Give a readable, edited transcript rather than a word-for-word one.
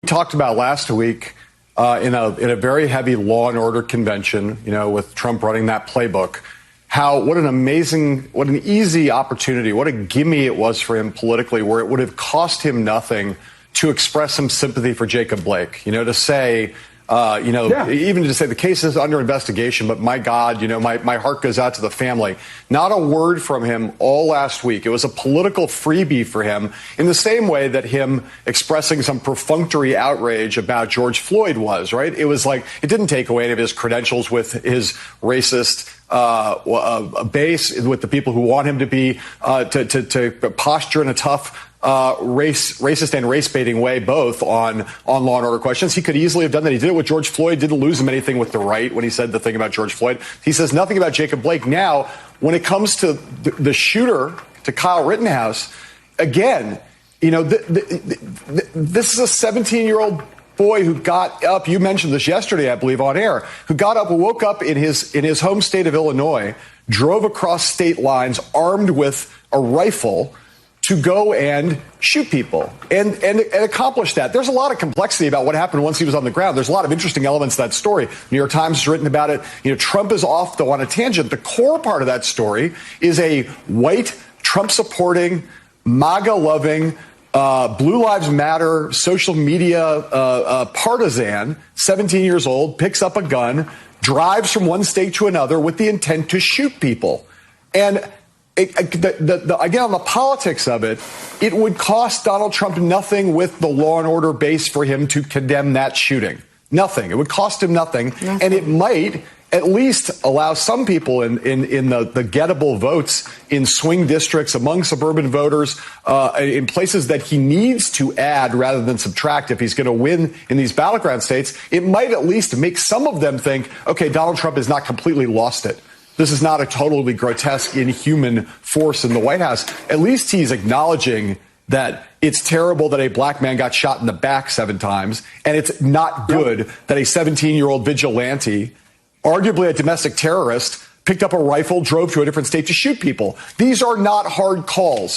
talked about last week in a very heavy law and order convention, with Trump running that playbook, what an easy opportunity, what a gimme it was for him politically, where it would have cost him nothing to express some sympathy for Jacob Blake, to say, even to say the case is under investigation, but my God, my heart goes out to the family. Not a word from him all last week. It was a political freebie for him, in the same way that him expressing some perfunctory outrage about George Floyd was, right? It was like, it didn't take away any of his credentials with his racist base, with the people who want him to be, to posture in a tough racist and race-baiting way, both on law and order questions. He could easily have done that. He did it with George Floyd, didn't lose him anything with the right when he said the thing about George Floyd. He says nothing about Jacob Blake. Now, when it comes to the shooter, to Kyle Rittenhouse, again, this is a 17-year-old boy who got up, you mentioned this yesterday, I believe, on air, who got up, woke up in his home state of Illinois, drove across state lines armed with a rifle to go and shoot people and accomplish that. There's a lot of complexity about what happened once he was on the ground. There's a lot of interesting elements to that story. New York Times has written about it. Trump is off, though, on a tangent. The core part of that story is a white, Trump-supporting, MAGA-loving, Blue Lives Matter social media partisan, 17 years old, picks up a gun, drives from one state to another with the intent to shoot people. And again, on the politics of it, it would cost Donald Trump nothing with the law and order base for him to condemn that shooting. Nothing. It would cost him nothing. And it might at least allow some people in the gettable votes in swing districts, among suburban voters, in places that he needs to add rather than subtract if he's going to win in these battleground states. It might at least make some of them think, okay, Donald Trump has not completely lost it. This is not a totally grotesque, inhuman force in the White House. At least he's acknowledging that it's terrible that a black man got shot in the back 7 times, and it's not good that a 17-year-old vigilante, arguably a domestic terrorist, picked up a rifle, drove to a different state to shoot people. These are not hard calls.